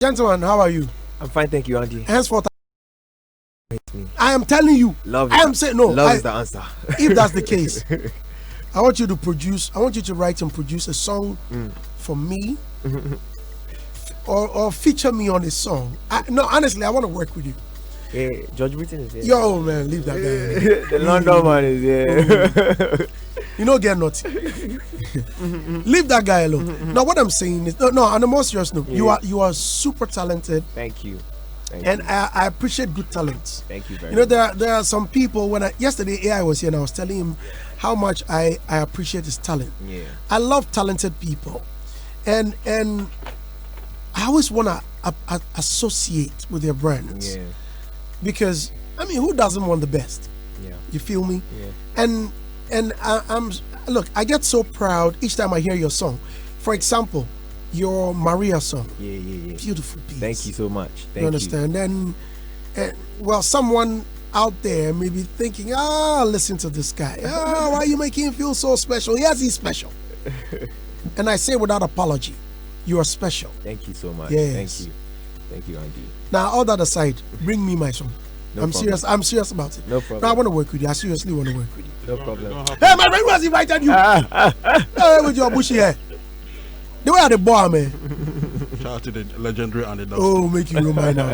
Gentlemen, how are you? I'm fine, thank you, Andy. Henceforth, I am telling you. Love. I am saying no. Love is the answer. If that's the case, I want you to produce. I want you to write and produce a song for me, or feature me on a song. No, honestly, I want to work with you. Yeah, George Britton is here. Yo, man, leave that guy. The London man is here. You know, get naughty. Leave that guy alone. Now, what I'm saying is, no. On a more serious note, you are super talented. Thank you. And I appreciate good talents. Thank you very much. much. There are some people, yesterday AI was here and I was telling him how much I appreciate his talent. Yeah. I love talented people. And I always want to associate with their brands. Yeah. Because, I mean, who doesn't want the best? Yeah. You feel me? Yeah. And look, I get so proud each time I hear your song. For example, your Maria song. Yeah. Beautiful piece. Thank you so much. Thank you understand? And well, someone out there may be thinking, listen to this guy. Why are you making him feel so special? Yes, he's special. And I say without apology, you are special. Thank you so much. Yes. Thank you, Andy. Now, all that aside, bring me my song. I'm serious about it. No problem. Now, I want to work with you. I seriously want to work with you. No problem. Hey, my friend was invited you. Hey, with your bushy hair. The way are the boy, man. Shout out to the legendary Andy. Oh, make you no mind now.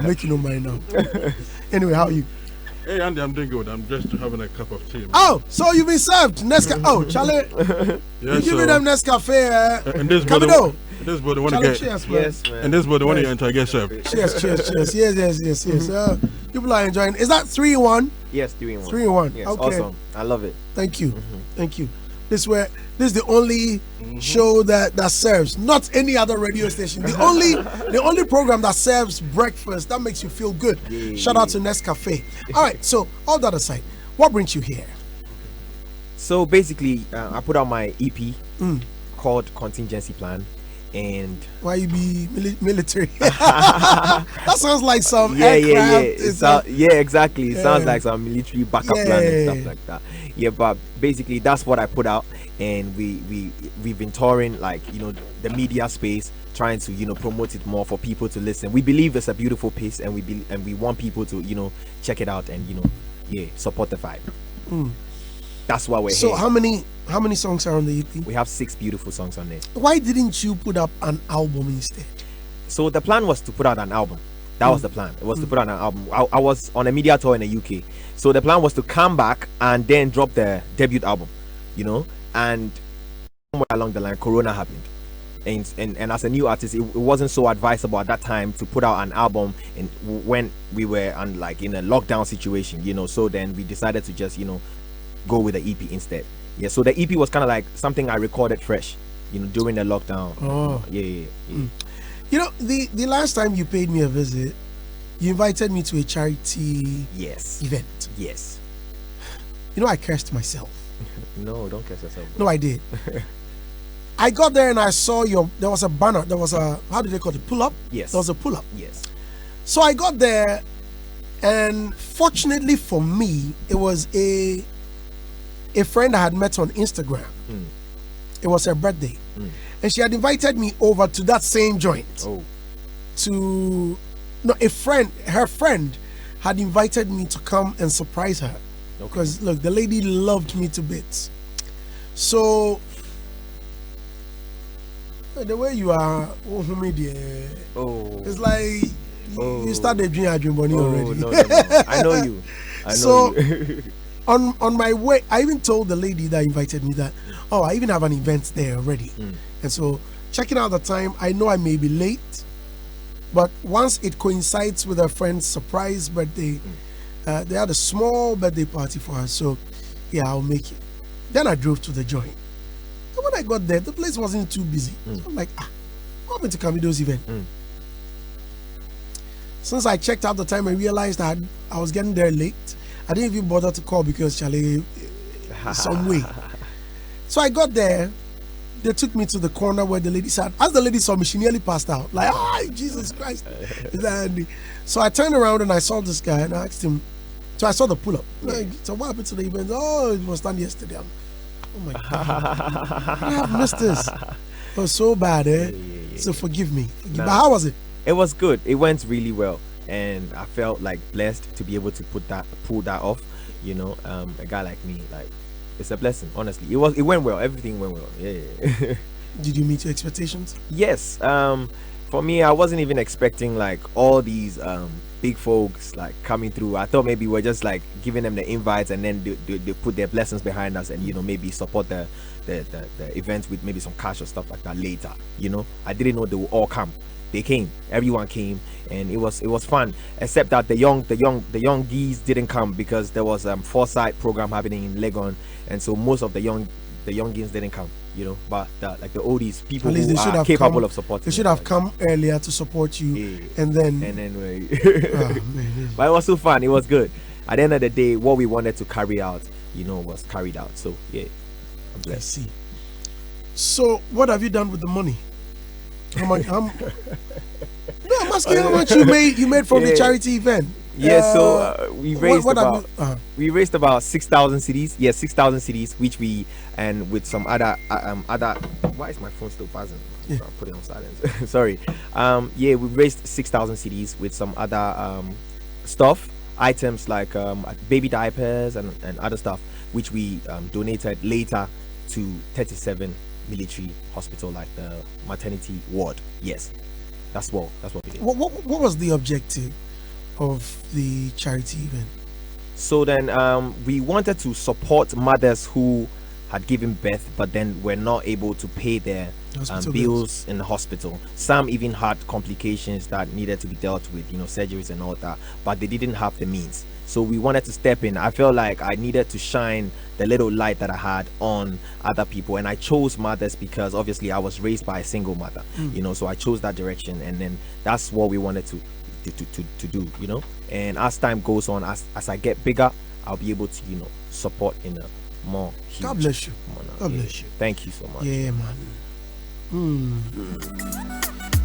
Anyway, how are you? Hey, Andy, I'm doing good. I'm just having a cup of tea. Man. Oh, so you've been served Nescafe. Oh, Charlie, yes, you give me them Nescafe. And this Camidoh. This boy, the one to get. Cheers, man. Yes, man. And this boy, the one to enter, get served. Cheers. Yes. People are enjoying. Is that 3-in-1? Yes, 3-in-1. 3-in-1. Yes, okay. awesome. I love it. Thank you. Thank you. This is the only show that serves, not any other radio station. The only program that serves breakfast that makes you feel good. Yeah. Shout out to Nescafe. All right, so all that aside, what brings you here? So basically, I put out my EP called Contingency Plan. And why you be military? That sounds like some aircraft. Yeah, exactly. It sounds like some military backup plan and stuff like that. Yeah, but basically that's what I put out, and we've been touring, like, the media space, trying to promote it more for people to listen. We believe it's a beautiful piece, and we want people to check it out and support the vibe. That's why we're here. So how many songs are on the EP? We have 6 beautiful songs on there. Why didn't you put up an album instead? So the plan was to put out an album. That was the plan. It was to put out an album. I was on a media tour in the UK. So the plan was to come back and then drop the debut album, and somewhere along the line, Corona happened. And as a new artist, it wasn't so advisable at that time to put out an album when we were in a lockdown situation, so then we decided to just, go with the EP instead. Yeah, so the EP was kind of like something I recorded fresh, during the lockdown. Oh. Yeah. The last time you paid me a visit, you invited me to a charity event. Yes. I cursed myself. No, don't curse yourself. Bro. No, I did. I got there and I saw there was a banner. There was how did they call it? Pull-up? Yes. There was a pull-up. Yes. So I got there, and fortunately for me, it was a friend I had met on Instagram. It was her birthday. And she had invited me over to that same joint. Her friend had invited me to come and surprise her. Because look, the lady loved me to bits. So the way you are, it's like you started dream bunny already. No. I know you. You. On my way, I even told the lady that invited me that, I even have an event there already. And so, checking out the time, I know I may be late, but once it coincides with a friend's surprise birthday, they had a small birthday party for her. So, yeah, I'll make it. Then I drove to the joint. And when I got there, the place wasn't too busy. So I'm like, what happened to Camidoh's event? Since I checked out the time, I realized that I was getting there late. I didn't even bother to call because Charlie, some way. So I got there. They took me to the corner where the lady sat. As the lady saw me, she nearly passed out. Like, Jesus Christ. So I turned around and I saw this guy and I asked him. So I saw the pull-up. Like, so what happened to the event? Oh, it was done yesterday. Oh my God. I have missed this. It was so bad, eh? So forgive me. But how was it? It was good. It went really well, and I felt like blessed to be able to pull that off. You know, a guy like me, like, it's a blessing. Honestly, it went well. Everything went well. Yeah. Did you meet your expectations? Yes. For me, I wasn't even expecting like all these big folks like coming through. I thought maybe we're just like giving them the invites, and then they put their blessings behind us, and maybe support the events with maybe some cash or stuff like that later. I didn't know they would all come. They came. Everyone came, and it was fun. Except that the young geese didn't come because there was foresight program happening in Legon, and so most of the young geese didn't come. But the oldies, people who are capable of supporting. They should have come earlier to support you, yeah. and then. Oh, man. But it was so fun. It was good. At the end of the day, what we wanted to carry out, was carried out. So yeah, I'm blessed. I see. So what have you done with the money? How much? No, I'm asking how much you made from the charity event. Yeah, so we raised we raised about 6,000 cedis. Yeah, 6,000 cedis, which and with some other. Why is my phone still buzzing? Yeah. I'll put it on silence. Sorry. Yeah, we raised 6,000 cedis with some other stuff, items like baby diapers and other stuff, which we donated later to 37 military hospital, like the maternity ward. Yes, that's what we did. What was the objective of the charity event? So then we wanted to support mothers who had given birth but then were not able to pay their bills in the hospital. Some even had complications that needed to be dealt with, surgeries and all that, but they didn't have the means. So we wanted to step in. I felt like I needed to shine the little light that I had on other people, and I chose mothers because obviously I was raised by a single mother, so I chose that direction, and then that's what we wanted to do, and as time goes on, as I get bigger, I'll be able to support in a more huge God bless you manner. God bless you. Thank you so much. Yeah, man.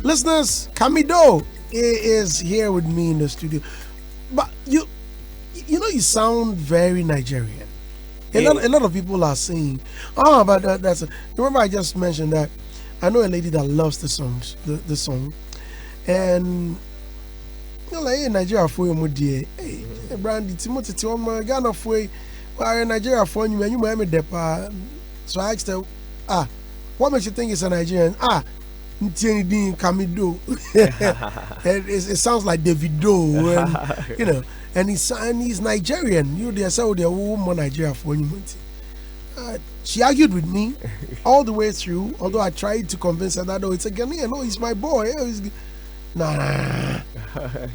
Listeners, Camidoh is here with me in the studio, but you sound very Nigerian. A lot of people are saying, but that's remember I just mentioned that I know a lady that loves the song, and like Nigeria for you, hey, Brandy, Timothy, Ghana for you, Nigeria for you, you might depa. So I asked her, what makes you think it's a Nigerian? Camidoh. It sounds like Davido, and he's Nigerian. They say they're more Nigeria for you. She argued with me all the way through, although I tried to convince her that it's a Ghanaian. No, he's my boy. Nah,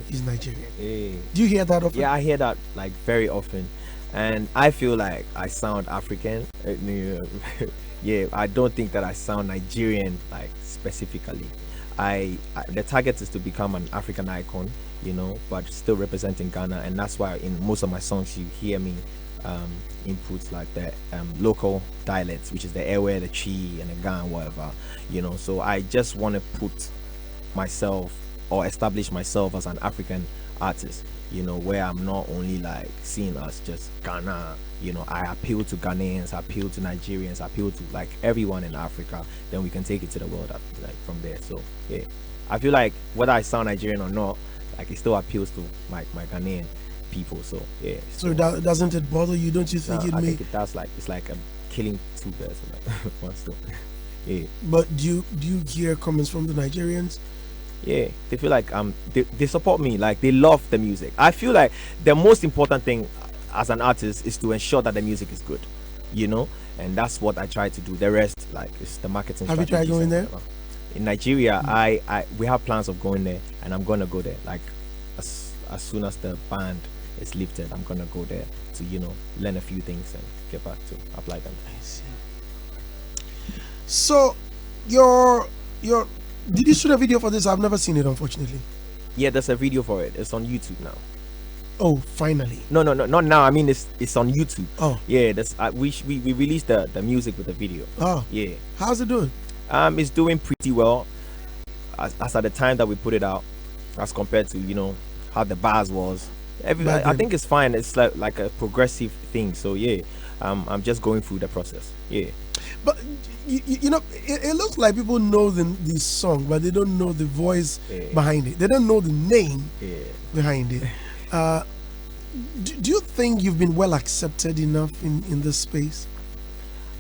he's Nigerian. Hey. Do you hear that often? Yeah, I hear that like very often, and I feel like I sound African. Yeah, I don't think that I sound Nigerian like specifically. The target is to become an African icon, but still representing Ghana, and that's why in most of my songs you hear me inputs like the local dialects, which is the Ewe, the Chi, and the Ga, whatever, So I just want to put myself or establish myself as an African artist, where I'm not only like seen as just Ghana. I appeal to Ghanaians, I appeal to Nigerians, I appeal to like everyone in Africa. Then we can take it to the world like from there. So yeah, I feel like whether I sound Nigerian or not, like it still appeals to my Ghanaian people. So yeah. So doesn't it bother you? Don't you think I think it does. Like it's like killing two birds with like one stone. Yeah. But do you hear comments from the Nigerians? Yeah, they feel like they support me, like they love the music. I feel like the most important thing as an artist is to ensure that the music is good, and that's what I try to do. The rest, like, is the marketing. Have you tried going there? In Nigeria, we have plans of going there, and I'm gonna go there. Like as soon as the ban is lifted, I'm gonna go there to learn a few things and get back to apply them. I see. So did you shoot a video for this? I've never seen it, unfortunately. Yeah, there's a video for it. It's on YouTube now. Oh, finally. No, not now. I mean, it's on YouTube. Oh. Yeah, we released the music with the video. Oh. Yeah. How's it doing? It's doing pretty well. As at the time that we put it out, as compared to, how the bars was. I think it's fine. It's like a progressive thing. So yeah, I'm just going through the process. Yeah. But you know, it looks like people know the song, but they don't know the voice behind it. They don't know the name behind it. Do you think you've been well accepted enough in this space?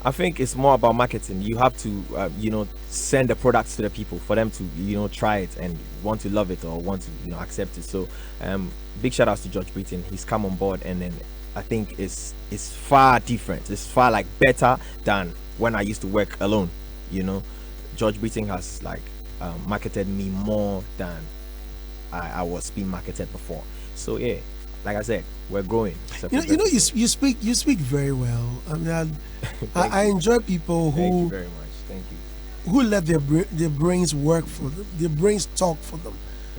I think it's more about marketing. You have to, send the products to the people for them to, try it and want to love it or want to, accept it. So, big shout outs to George Britton. He's come on board, and then I think it's far different. It's far like better than when I used to work alone. George Britton has marketed me more than I was being marketed before. So yeah, like I said, we're growing. You speak very well. I mean, I enjoy people who Thank you very much. Thank you. Who let their brains work for them. Their brains talk for them.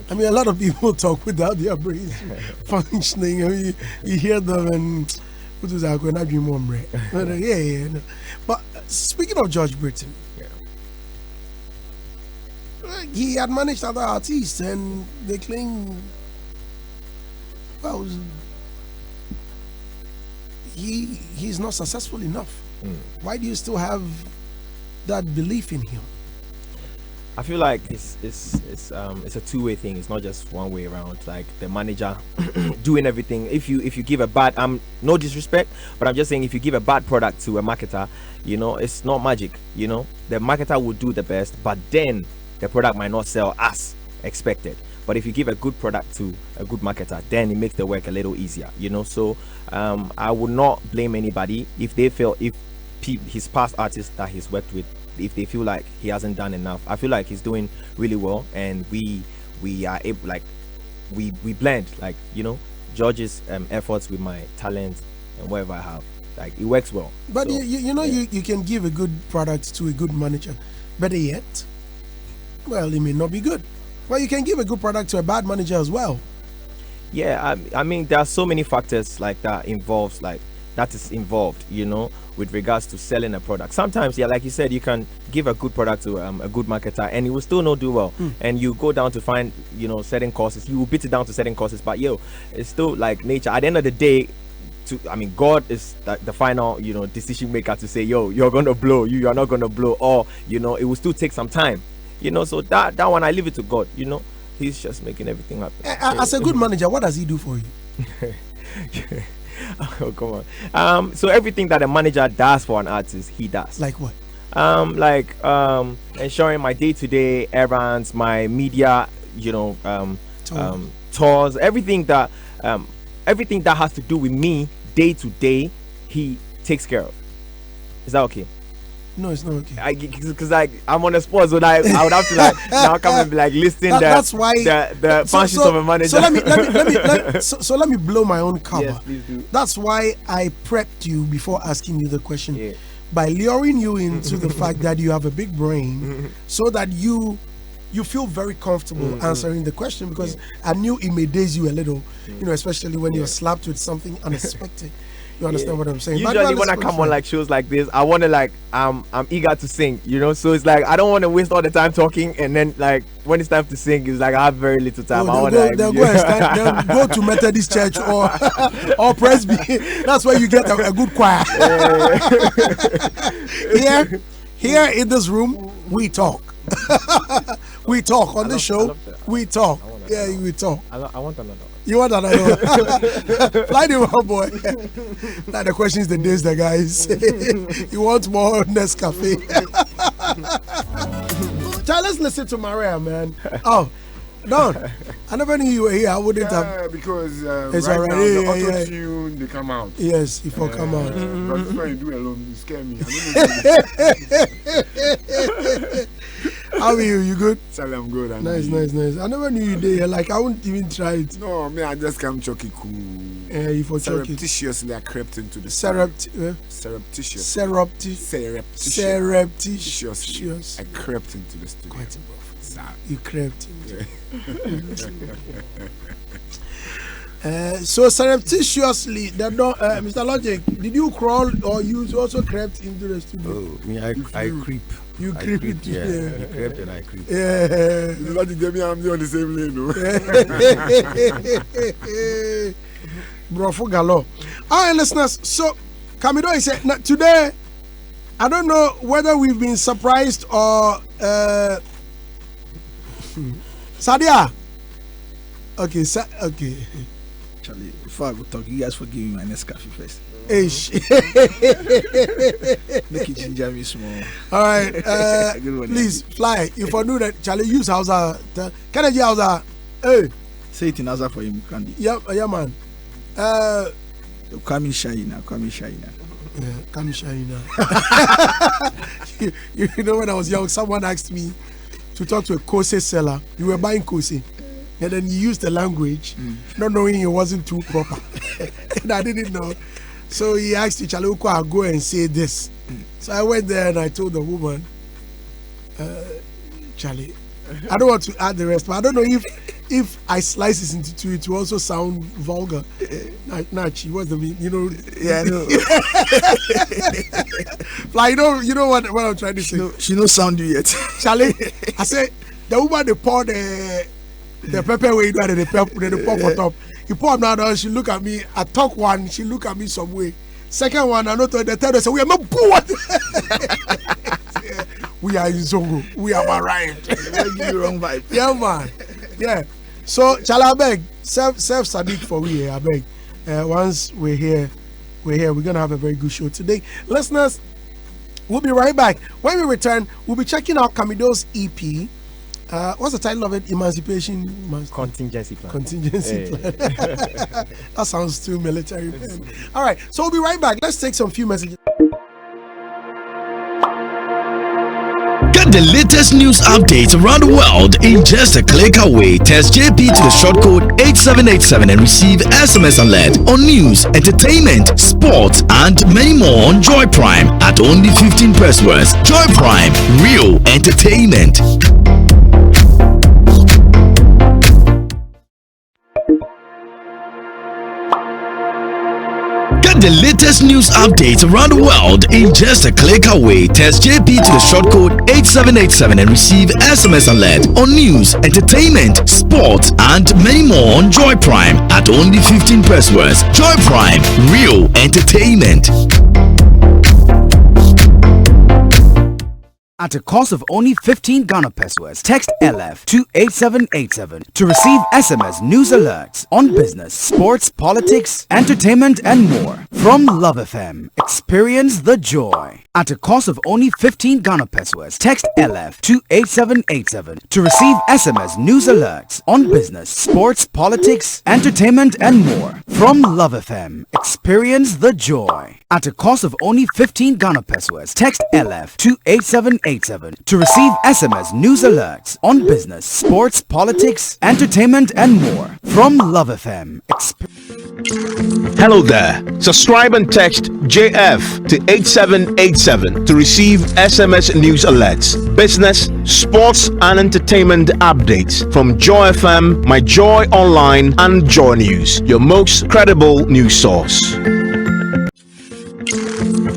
I mean, a lot of people talk without their brains functioning. I mean, you hear them and what is that going to be more? Yeah. No. But speaking of George Britton, he had managed other artists, and they claim, well, he's not successful enough. Why do you still have that belief in him? I feel like it's a two-way thing. It's not just one way around. Like the manager doing everything. If you give a bad, no disrespect, but I'm just saying, if you give a bad product to a marketer, it's not magic. The marketer will do the best, but then the product might not sell as expected. But if you give a good product to a good marketer, then it makes the work a little easier. So I would not blame anybody if they feel, if his past artists that he's worked with, if they feel like he hasn't done enough. I feel like he's doing really well, and we are able, we blend, George's efforts with my talent and whatever I have. It works well. But so, you can give a good product to a good manager. Better yet, well, it may not be good. Well, you can give a good product to a bad manager as well. Yeah, I mean, there are so many factors that is involved, with regards to selling a product. Sometimes, like you said, you can give a good product to a good marketer, and it will still not do well. And you go down to find, certain courses. You will beat it down to certain courses, but it's still like nature. At the end of the day, God is the final, decision maker to say, you're gonna blow, you're not gonna blow, or it will still take some time. So that one I leave it to God. He's just making everything happen. As a good manager, what does he do for you? Oh, come on. So everything that a manager does for an artist, he does. Like what? Ensuring my day-to-day errands, my media, tours, everything that has to do with me day to day, he takes care of. Is that okay? No, it's not okay. Because I'm on the spot, so I would have to now come and be listing that's why the functions of a manager. So let me blow my own cover. Yes, please do. That's why I prepped you before asking you the question, by luring you into the fact that you have a big brain, so that you feel very comfortable answering the question, because I knew it may daze you a little, especially when you're slapped with something unexpected. You understand what I'm saying? Usually when I come on shows like this, I want to I'm eager to sing, so it's I don't want to waste all the time talking, and then when it's time to sing, it's I have very little time. They'll go to Methodist church or Presby. That's where you get a good choir. Here in this room, we talk. We talk on the show. We talk. We talk. I want another. You want another? Fly the one, boy. Now the question is the days, the guys. You want more Nescafe? Child, let's listen to Maria, man. Oh, no. I never knew you were here. I wouldn't have. Because it's right already, now, the auto-tune, they come out. Yes, if I come out. But this one you do alone, you scare me. I don't know. How are you? You good? Sally, I'm good. Nice. I never knew you there. I wouldn't even try it. No, I just come chucky cool. You for chucky. Surreptitiously, I crept into the surreptitious. I crept into the studio. Quite a buff. You crept into. So surreptitiously, Mr. Logic, did you crawl or you also crept into the studio? Oh, me, I creep. You creep it. Yeah, you crept and I creep. Yeah. Logic, I'm on the same lane, no? Bro, for galore. All right, listeners. So, Camidoh is saying today I don't know whether we've been surprised or Sadia. Okay, okay. Charlie, before I go talk, you guys forgive me my next coffee first. Ish. Make it ginger me small. All right. Please fly. If I do that, Charlie, use Hausa. Can I use Hausa? Hey. Say it in Hausa for him, Candy. Yeah, man. Come in Shaina. Yeah, come Shaina. You know, when I was young, someone asked me to talk to a Kose seller. You were buying Kose. And then he used the language, not knowing it wasn't too proper. And I didn't know. So he asked me, Charlie, I'll go and say this. So I went there and I told the woman, Charlie, I don't want to add the rest, but I don't know if I slice this into two, it will also sound vulgar. Nachi, what's the mean? You know? Yeah, I know. Like, you know what I'm trying to say? She no sound you yet. Charlie, I said, the woman, they pour the pepper way, they pour for top. You pour now, she look at me. I talk one, she look at me some way. Second one, I know the third one say, we are not bored. We are in Zongo. We are arrived. Give you wrong vibe. Yeah, man. Yeah. So, Chala, I beg, serve Sadiq for we here. I beg. Once we're here. We're gonna have a very good show today, listeners. We'll be right back. When we return, we'll be checking out Camidoh's EP. What's the title of it? Emancipation Contingency Plan. Contingency Plan. That sounds too military. Man. All right, so we'll be right back. Let's take some few messages. Get the latest news updates around the world in just a click away. Text JP to the short code 8787 and receive SMS alert on news, entertainment, sports, and many more on Joy Prime at only 15 pesos. Joy Prime, real entertainment. Get the latest news updates around the world in just a click away. Text JP to the short code 8787 and receive SMS alert on news, entertainment, sports, and many more on Joy Prime at only 15 pesos. Joy Prime, real entertainment. At a cost of only 15 Ghana pesos, text LF to 8787 to receive SMS news alerts on business, sports, politics, entertainment, and more. From Love FM, experience the joy. At a cost of only 15 Ghana pesos, text LF to 8787 to receive SMS news alerts on business, sports, politics, entertainment, and more. From Love FM, experience the joy. At a cost of only 15 Ghana pesos, text LF to 8787 to receive SMS news alerts on business, sports, politics, entertainment, and more. From Love FM. Hello there. Subscribe and text JF to 8787 to receive SMS news alerts, business, sports, and entertainment updates from Joy FM, My Joy Online, and Joy News, your most credible news source.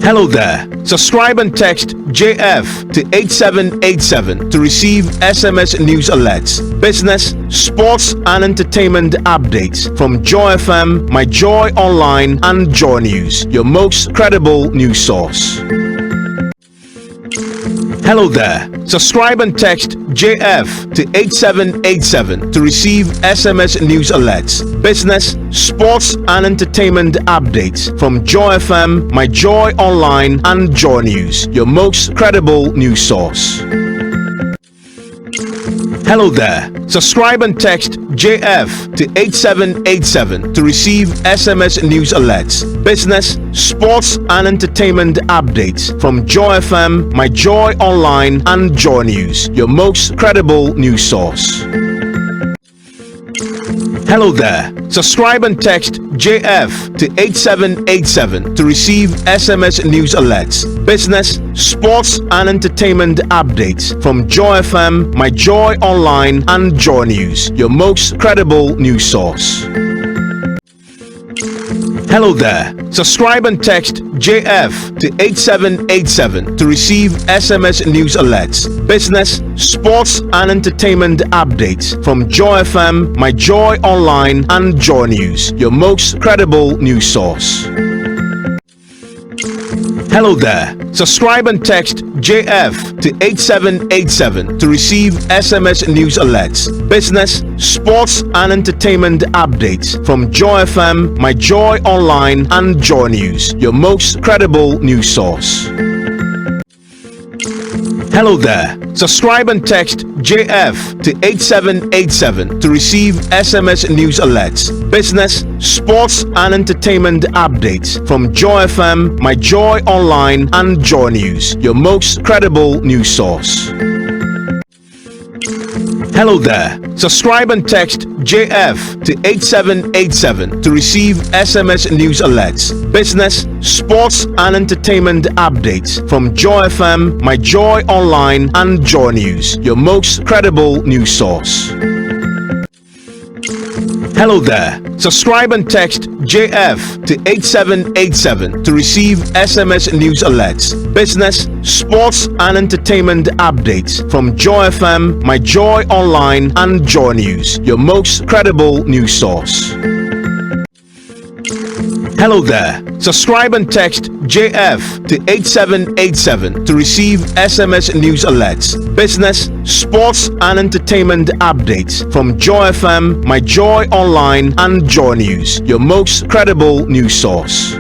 Hello there. Subscribe and text JF to 8787 to receive SMS news alerts, business, sports, and entertainment updates from Joy FM, My Joy Online, and Joy News, your most credible news source. Hello there. Subscribe and text JF to 8787 to receive SMS news alerts, business, sports, and entertainment updates from Joy FM, My Joy Online, and Joy News, your most credible news source. Hello there. Subscribe and text JF to 8787 to receive SMS news alerts, business, sports, and entertainment updates from Joy FM, My Joy Online, and Joy News, your most credible news source. Hello there. Subscribe and text JF to 8787 to receive SMS news alerts, business, sports, and entertainment updates from Joy FM, My Joy Online, and Joy News, your most credible news source. Hello there. Subscribe and text JF to 8787 to receive SMS news alerts, business, sports, and entertainment updates from Joy FM, My Joy Online, and Joy News, your most credible news source. Hello there. Subscribe and text JF to 8787 to receive SMS news alerts, business, sports, and entertainment updates from Joy FM, My Joy Online, and Joy News, your most credible news source. Hello there. Subscribe and text JF to 8787 to receive SMS news alerts, business, sports, and entertainment updates from Joy FM, My Joy Online, and Joy News, your most credible news source. Hello there. Subscribe and text JF to 8787 to receive SMS news alerts, business, sports, and entertainment updates from Joy FM, My Joy Online, and Joy News, your most credible news source. Hello there. Subscribe and text JF to 8787 to receive SMS news alerts, business, sports, and entertainment updates from Joy FM, My Joy Online, and Joy News, your most credible news source. Hello there. Subscribe and text JF to 8787 to receive SMS news alerts, business, sports, and entertainment updates from Joy FM, My Joy Online, and Joy News, your most credible news source.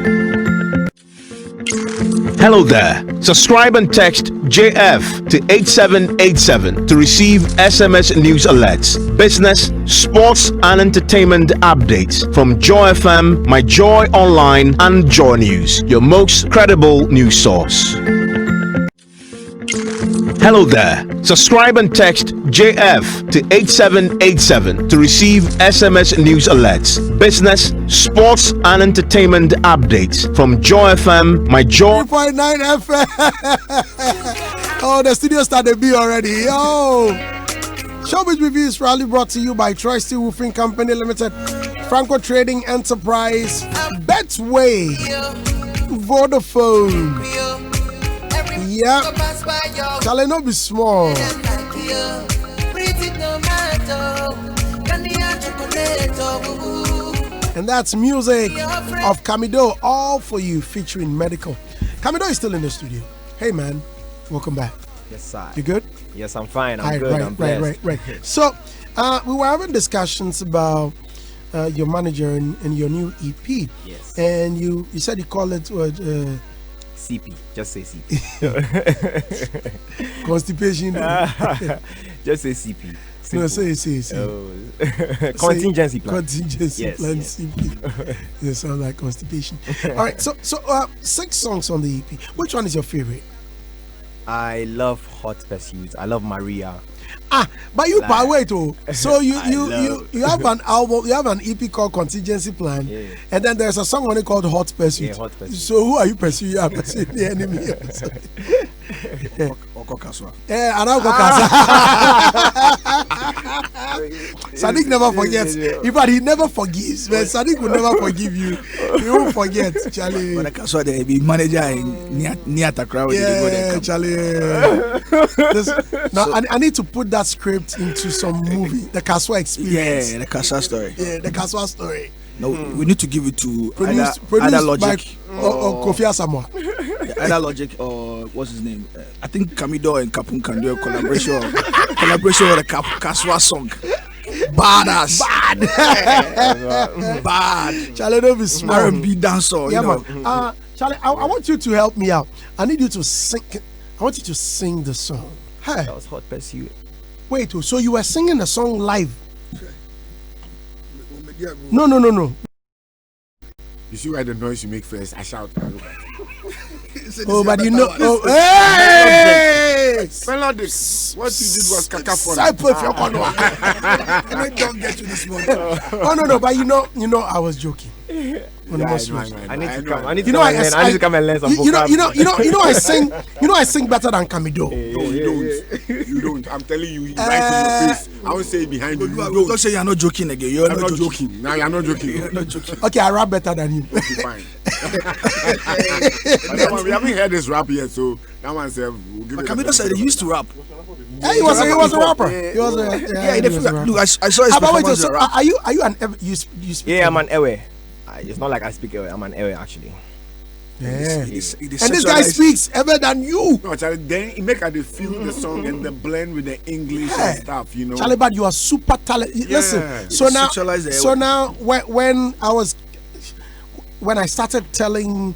Hello there. Subscribe and text JF to 8787 to receive SMS news alerts, business, sports, and entertainment updates from Joy FM, My Joy Online, and Joy News, your most credible news source. Hello there. Subscribe and text JF to 8787 to receive SMS news alerts, business, sports, and entertainment updates from Joy FM, My Joy 3.9 FM. Oh, the studio started B already. Oh, Showbiz Review is proudly brought to you by Troy Steel Roofing Company Limited, Franco Trading Enterprise, Betway, Vodafone. Yeah, shall not be small. And that's music of Camidoh, all for you, featuring Medical. Camidoh is still in the studio. Hey man, welcome back. Yes, sir. You good? Yes, I'm fine. I'm good. I'm blessed. Right. So, we were having discussions about your manager and your new EP. Yes. And you said you call it CP. Just say CP. constipation. Just say CP. No, say. Contingency plan. Contingency plan. Yes. CP. It sounds like constipation. All right. So 6 songs on the EP. Which one is your favorite? I love Hot Pursuit. I love Maria. But you wait, so you have an album, you have an EP called Contingency Plan, and then there's a song on it called Hot Pursuit. Yeah, Hot Pursuit. So who are you pursuing? You are pursuing the enemy. And I'll go Sadiq never forgets. In fact, he never forgives. Man, Sadiq will never forgive you. He won't forget, Charlie. When I saw the manager near the crowd, Charlie. Now I need to put that script into some movie, the Kaswa Experience. Yeah, the Kaswa story. Yeah, the Kaswa story. No, we need to give it to produced either Logic or Kofi Asamoah. Either Logic or what's his name? I think Camidoh and Kapun can do a collaboration with the Kaswa song. Badass. Bad. Charlie, don't be smart. R&B dancer. Yeah, you know. man. Charlie, I want you to help me out. I need you to sing. I want you to sing the song. Hey. That was Hot Pursuit. Wait, so you were singing the song live? No. You see why the noise you make first? I shout. Oh, but you know. Oh, hey! Melodic. What you did was cacophony. I don't get you this morning. Oh no, but you know, I was joking. I need to come and learn some I sing better than Camidoh. You don't. I'm telling you, right in your face. I won't say it behind you. Don't say you're not joking again. You're not joking. Now you're not joking. Okay, I rap better than you. Okay, fine. We haven't heard this rap yet, so that one said we'll give it. Camidoh said he used to rap. Yeah, he was a rapper. He was a rapper. Look, I saw his performance. So are you an you speak? Yeah, I'm an Ewe. It's not like I speak Ewe. I'm an Ewe actually. Yeah. It And this guy sexualized- speaks ever than you. No, Charlie, then it make her they feel the song and the blend with the English and stuff, you know. Charlie, but you are super talented. Listen, so It now, sexualized the so now, when I started telling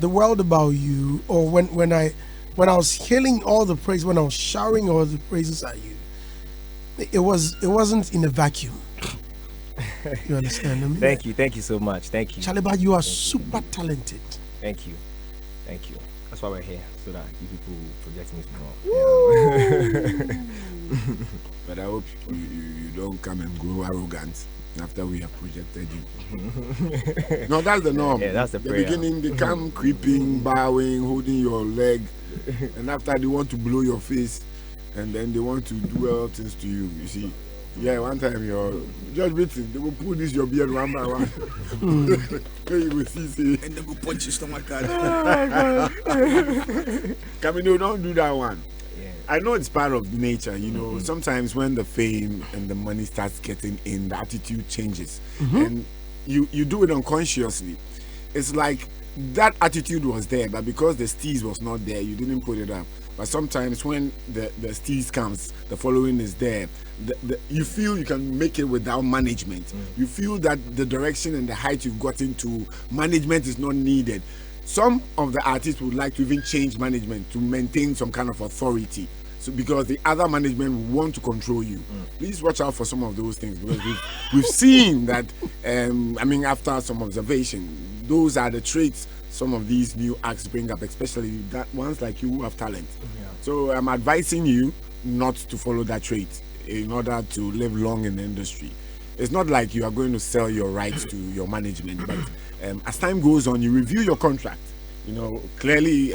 the world about you, or when I was hailing all the praise, when I was showering all the praises at you, it wasn't in a vacuum. You understand? I mean, Thank you so much. Thank you. Charlie, but you are super talented. Thank you. That's why we're here, so that you people project me more. But I hope you don't come and grow arrogant after we have projected you. No, that's the norm. Yeah, that's the prayer. beginning, they come creeping, bowing, holding your leg, and after they want to blow your face, and then they want to do all things to you. You see, yeah, one time you're just waiting, they will pull this your beard one by one. You will see, And they go punch your stomach. Camidoh, don't do that one. I know it's part of nature, you know. Sometimes when the fame and the money starts getting in, the attitude changes, and you do it unconsciously. It's like that attitude was there, but because the steez was not there, you didn't put it up. But sometimes when the steez comes, the following is there. You feel you can make it without management. You feel that the direction and the height you've gotten to, management is not needed. Some of the artists would like to even change management to maintain some kind of authority. So because the other management will want to control you. Please watch out for some of those things, because we've seen that. After some observation, those are the traits some of these new acts bring up, especially that ones like you who have talent. So I'm advising you not to follow that trait in order to live long in the industry. It's not like you are going to sell your rights to your management, but as time goes on, you review your contract. You know, clearly,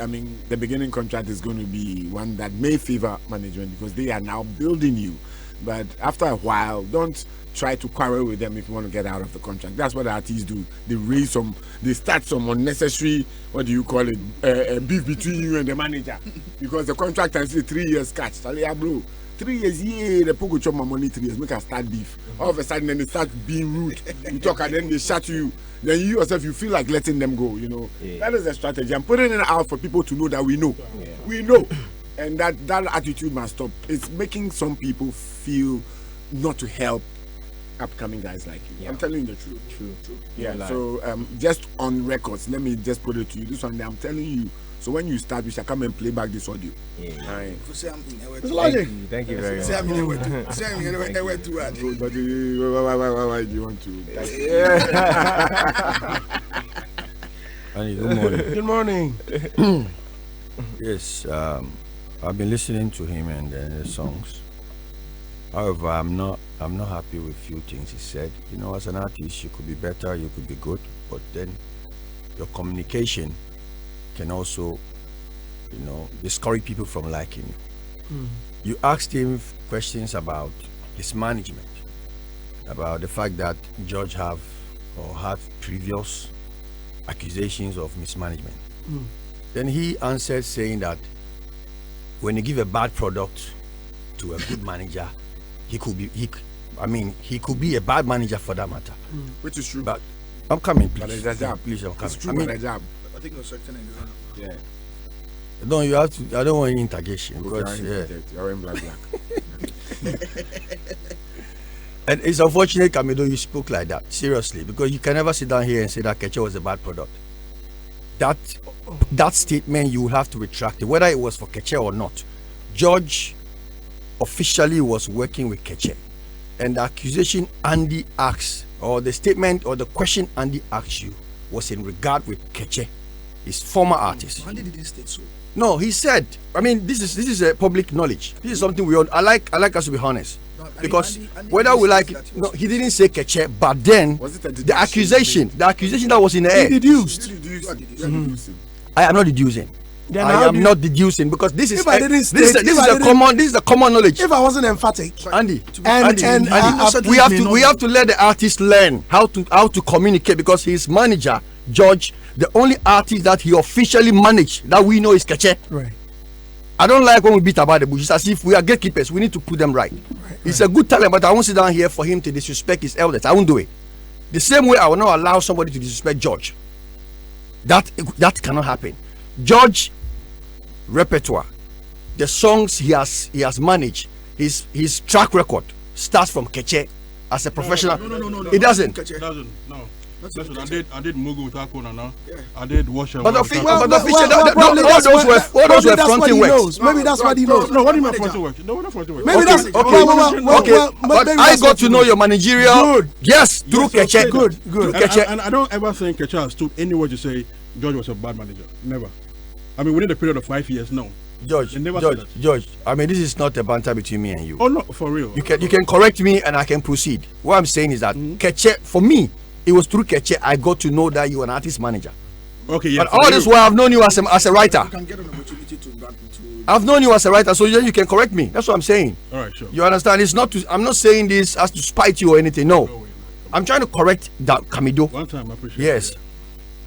the beginning contract is going to be one that may favor management because they are now building you. But after a while, don't try to quarrel with them if you want to get out of the contract. That's what the artists do. They start some unnecessary, beef between you and the manager. Because the contract has 3 years catch. 3 years, the pogo chop my money 3 years, make us start beef. All of a sudden, then they start being rude. You talk and then they shut you. Then you yourself, you feel like letting them go, you know. That is the strategy. I'm putting it out for people to know that we know. We know. And that attitude must stop. It's making some people feel not to help upcoming guys like you. I'm telling you the truth. True. Yeah. So just on records, let me just put it to you. This one, I'm telling you. So when you start, we shall come and play back this audio. Right. It's logic. Thank you very much. Say I'm in a too hard. But why do you want to? Annie, good morning. Good morning. Yes, I've been listening to him and the songs. However, I'm not happy with few things he said. You know, as an artist, you could be better, you could be good, but then your communication can also, discourage people from liking you. You asked him questions about his management, about the fact that George had previous accusations of mismanagement. Then he answered saying that when you give a bad product to a good manager, he could be a bad manager for that matter. Which is true. But I'm coming, please. But it's a job. Please, I'm coming. It's true, but a job. I think it's certain example. Yeah. No, you have to. I don't want interrogation because you're in black. And it's unfortunate, Camidoh, you spoke like that. Seriously, because you can never sit down here and say that Keche was a bad product. That statement you will have to retract it, whether it was for Keche or not. George officially was working with Keche, and the accusation Andy asked, or the statement or the question Andy asked you, was in regard with Keche, his former artist. Andy didn't state so. No, he said. This is a public knowledge. This is something we all. I like us to be honest, because Andy whether we like it, no, he didn't say Keche, but then Was it a the accusation that was in the air. Deduced. I am not deducing. Then I how am do you- not deducing because this is If I didn't this state- is if I didn't- common knowledge. If I wasn't emphatic, Andy, and we have to let the artist learn how to communicate, because his manager George, the only artist that he officially managed that we know is Keche. right. I don't like when we beat about the bush. It's as if we are gatekeepers. We need to put them right. He's a good talent, but I won't sit down here for him to disrespect his elders. I won't do it. The same way I will not allow somebody to disrespect George. That cannot happen. George repertoire, the songs he has managed, his track record starts from Keche as a professional. No. It doesn't. It doesn't. No. Listen, I did Mugu with Akuna now. I did Washer. But with Akuna. all those were fronting works. Maybe that's what he knows. No, what do you mean fronting work? No, not fronting work. Maybe that's Okay. But I got to know your managerial. Good. Yes, through Keche. Good. Through Keche. And I don't ever think Keche has stood anywhere to say George was a bad manager. Never. I mean, within a period of 5 years, no. George, I mean, this is not a banter between me and you. Oh no, for real. You can correct me and I can proceed. What I'm saying is that Keche, for me, it was through Keche I got to know that you were an artist manager. Okay, yeah. But all this while I've known you as a writer. You can get an opportunity to I've known you as a writer, so you can correct me. That's what I'm saying. All right, sure. You understand? It's not to. I'm not saying this as to spite you or anything. No, I'm trying to correct that Camidoh. One time, I appreciate Yes, it.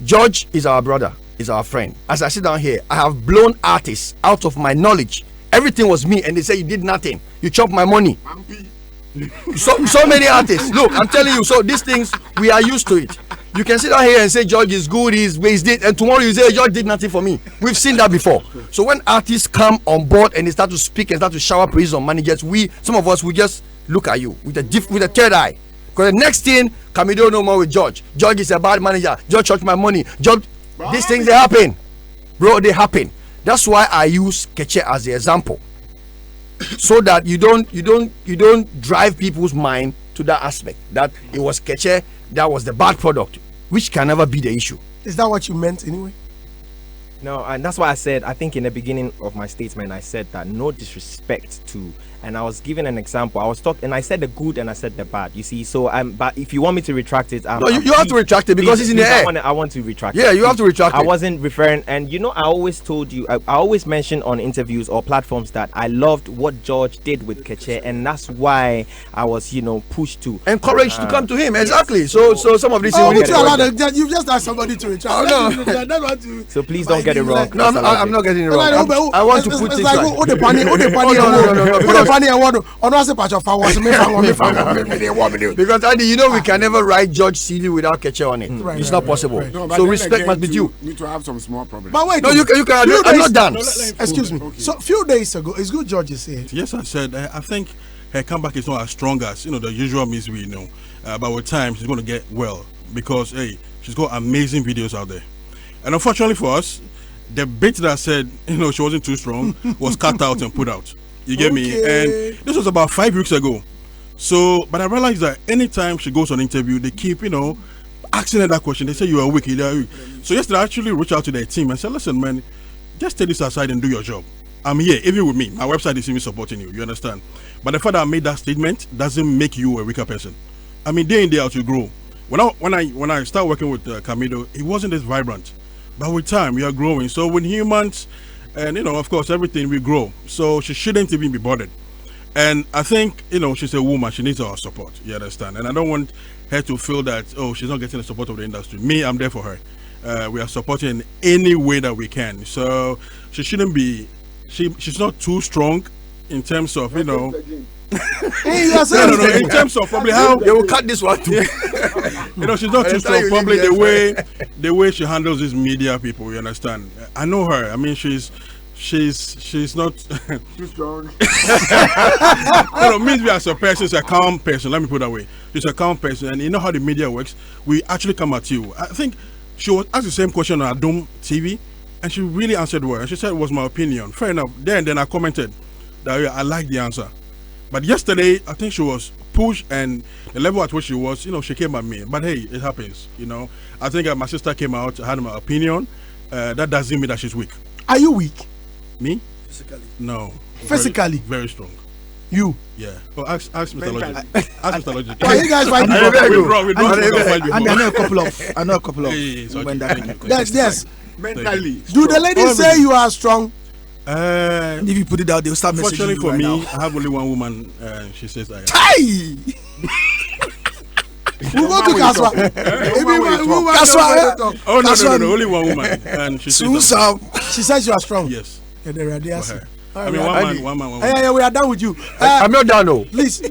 George is our brother, is our friend. As I sit down here, I have blown artists out of my knowledge. Everything was me, and they say you did nothing. You chopped my money. So many artists. Look, I'm telling you. So these things we are used to it. You can sit down here and say George is good, he's did, and tomorrow you say George did nothing for me. We've seen that before. So when artists come on board and they start to speak and start to shower praise on managers, some of us we just look at you with a third eye. Because the next thing, Camidoh no more with George. George is a bad manager. George chopped my money. George, these things they happen, bro. They happen. That's why I use Keche as the example, so that you don't drive people's mind to that aspect that it was Keche that was the bad product, which can never be the issue. Is that what you meant anyway? No, and that's why I said, I think in the beginning of my statement, I said that no disrespect to, and I was giving an example. I was talking, and I said the good and I said the bad. You see, so but if you want me to retract it, no, you have to retract it because it's in the air. I want to retract it. Yeah, you have to retract it. I wasn't referring, and I always told you, I always mention on interviews or platforms that I loved what George did with Keche, and that's why I was, pushed to, encouraged to come to him. Exactly. Yeah. So some of these. You just asked somebody to retract. Oh, no. So please don't get it wrong. No, I'm not getting it wrong. I want to put things right. Because Andy, we can never write George CD without Keche on it. It's not possible. No, so respect must be due. Need to have some small problems. But wait, no, you can. I'm not done. Excuse me. Okay. So a few days ago, it's good George is saying. Yes, I said I think her comeback is not as strong as the usual Miss we know. But with time, she's going to get well because she's got amazing videos out there. And unfortunately for us, the bit that said she wasn't too strong was cut out and put out. You get me? And this was about 5 weeks ago. So, but I realized that anytime she goes on interview, they keep asking her that question. They say you are weak. So yesterday I actually reached out to their team and said, listen, man, just take this aside and do your job. I'm here, even with me. My website is even supporting you. You understand? But the fact that I made that statement doesn't make you a weaker person. I mean, day in day out you grow. When I start working with Camidoh, it wasn't this vibrant. But with time, we are growing. So with humans, and of course, everything, we grow. So she shouldn't even be bothered. And I think, she's a woman. She needs our support. You understand? And I don't want her to feel that, she's not getting the support of the industry. Me, I'm there for her. We are supporting in any way that we can. So she shouldn't be. She's not too strong in terms of, No, in terms of probably how they will cut this one too. She's not too strong. Probably the way she handles these media people. You understand? I know her. I mean, she's not too strong. Means as a person, she's a calm person. Let me put it that way. She's a calm person, and you know how the media works. We actually come at you. I think she was asked the same question on Adom TV, and she really answered well. And she said it was my opinion. Fair enough. Then I commented that I like the answer. But yesterday, I think she was pushed, and the level at which she was, she came at me. But hey, it happens, I think my sister came out, had my opinion. That doesn't mean that she's weak. Are you weak? Me? physically. No. Physically? Very strong. You? Yeah. Well, ask Mr. Logic. Ask Mr. Logic. Why you guys fight before? I know a couple of. Yes. Mentally. Do the ladies say you are strong? If you put it out, they'll start messaging you. Fortunately for right me, now. I have only one woman. She says I am. Hey! We'll go to Kaswa. Oh no, only one woman. And she says she says you are strong. yes. For her. I mean, one man. Yeah, we are done with you. I'm not done, though. Please,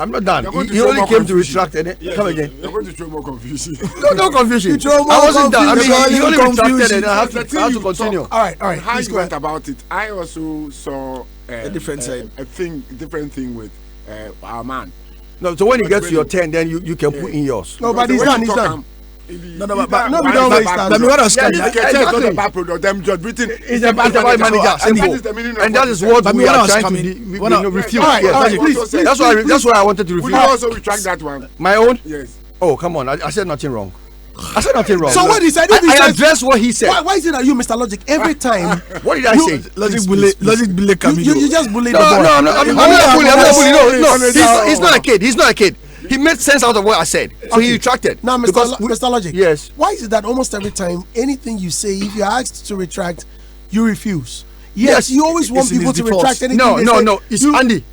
I'm not done. going to He show only more came to confusion. retract it. Yes, Come again. You're going to show more confusion. No confusion. You throw more I wasn't done. I mean, confusion. he only retracted it. I have The to thing you continue. talk- all right. How Please you go went ahead. about it, I also saw A different side. a different thing with our man. No, so when you get to your 10, then you can put in yours. No, but Because he's when done. you He's talk, done. No, but no, we don't waste time. Let me what else? Yeah, Can if I- Ketchup is not exactly. a bad product, then George Britain It's a bad manager. And that Simple. is the meaning of And that is he what But we when I are was trying coming- to when I- refute. all right, Yes, all right, that's please, why I wanted to Would refute. you also retract that one? My own? Yes. Oh, come on. I said nothing wrong. I said nothing wrong. So what he said, if he I says- addressed what he said. Why is it that you, Mr. Logic, every time What did I say? Logic bully Camidoh. you just bully No, the boy? no, I'm not bullying. I'm not bullying. No, no, he's not a kid. He's not a kid. He made sense out of what I said, so he retracted. Now, Mr. Logic. Yes. Why is it that almost every time anything you say, if you're asked to retract, you refuse? Yes, you always want It's in people his to default. retract anything. No, they no, say. no. It's Andy.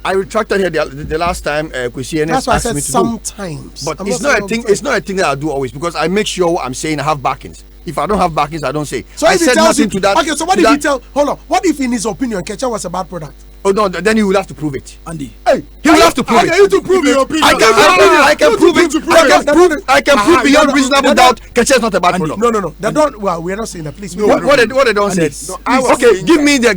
I retracted here the last time Kwesi That's why I asked said me to do. sometimes. But I'm it's saying not a all thing. the time. It's not a thing that I do always because I make sure what I'm saying I have backings. If I don't have backings, I don't say. So I if he said tells nothing you, to that. okay, so what to if he that- tell? Hold on. What if in his opinion, Ketchup was a bad product? Oh no, then he will have to prove it. Andy. Hey, He will have to prove it. you to prove your opinion. I can prove it. I can prove beyond reasonable doubt. Ketchup is not a bad product. No. They don't. Well, we're not saying that. Please. What they don't say. I was Okay, saying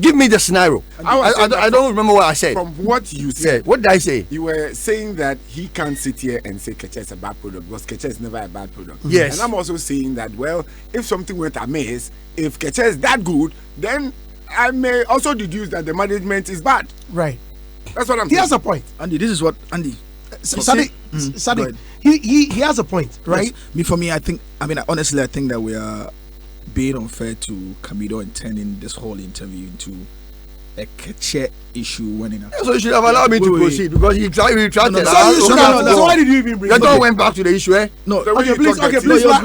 give me the scenario. I don't remember what I said. From what you Yeah, said, what did I say? you were saying that he can't sit here and say Ketchup is a bad product because Ketchup is never a bad product. Yes. And I'm also saying that, well, if something went amiss, if Ketchup is that good, then I may also deduce that the management is bad. Right. That's what I'm He saying. has a point. Andy, this is what Andy. Sadiq, Go Sadiq, ahead. he has a point, right? Yes. For me, I think. Honestly, I think that we are being unfair to Camidoh and turning this whole interview into a Ketchup issue when in So you should have allowed me to Wait. proceed because he retracted. No, no, So you should have. So why did you even bring They it don't up? went back to the issue, eh? No, The way Okay, you please. talk Okay, like please. this. Wrap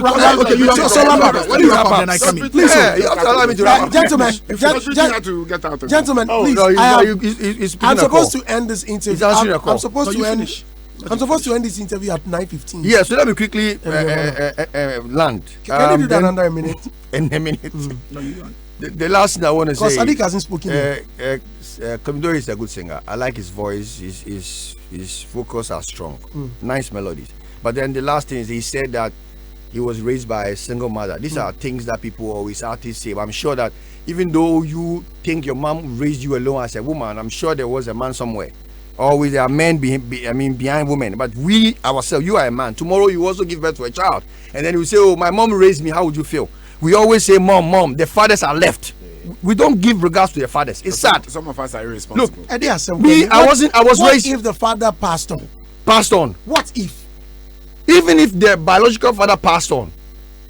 up. When you wrap up, then I come in. Please, Yeah, you have to allow me to wrap up. Gentlemen, Because we had to get out of it. gentlemen, Oh, please. no, I'm he's speaking a supposed call. to end this interview. He's answering a call. I'm supposed No, to you end. finish. I'm supposed to end this interview at 9:15. Yeah, so let me quickly land. Can you do that then- under a minute? in a minute. No, you don't. The last thing I want to Because say. Sadiq hasn't spoken yet. Camidoh is a good singer. I like his voice. His vocals are strong. Nice melodies. But then the last thing is he said that he was raised by a single mother. These are things that people always artists say. But I'm sure that even though you think your mom raised you alone as a woman, I'm sure there was a man somewhere. Always there are men behind women. But we ourselves, you are a man. Tomorrow you also give birth to a child. And then you say, oh, my mom raised me. How would you feel? We always say, mom, the fathers are left. We don't give regards to the fathers. It's sad. Some of us are irresponsible. Eddie has some. Me, I was What raised if the father passed on? passed on. What if? Even if the biological father passed on,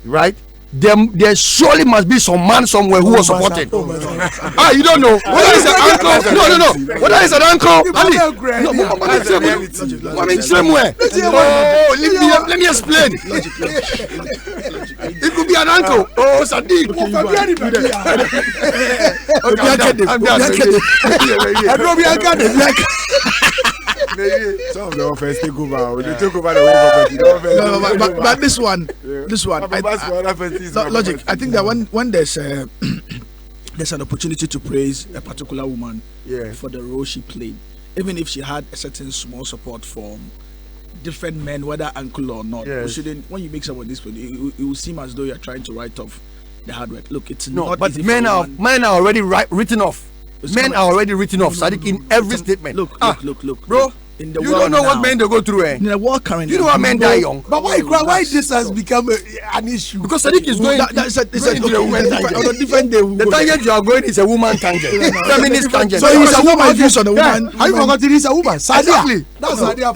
right? There surely must be some man somewhere who was supported. You don't know. Whether it's an uncle, no. Whether it's an uncle, That's the reality. somewhere. Oh, let me explain. It could be an uncle. Oh, Sadiq. Some of the offense take over. They take over the whole property. No, but this one, Logic. I think that when there's there's an opportunity to praise a particular woman for the role she played, even if she had a certain small support from different men, whether uncle or not, Yes. we shouldn't. When you make someone this way, it will seem as though you're trying to write off the hard work. Look, it's No, not but easy men for a are woman. already written off. It's Men coming- are already written off, Sadiq, in every statement. Look, bro. look. In the You world don't know what now, men they go through, eh? in the world currently. You know what men die young? But why this has become an issue? Because Sadiq is going. It's a into the women tangent. on a different day. The tangent you are going is a woman tangent, feminist tangent. So he's a woman views on a woman. Have you forgotten he's a woman? Sadia. Exactly. That's Sadia.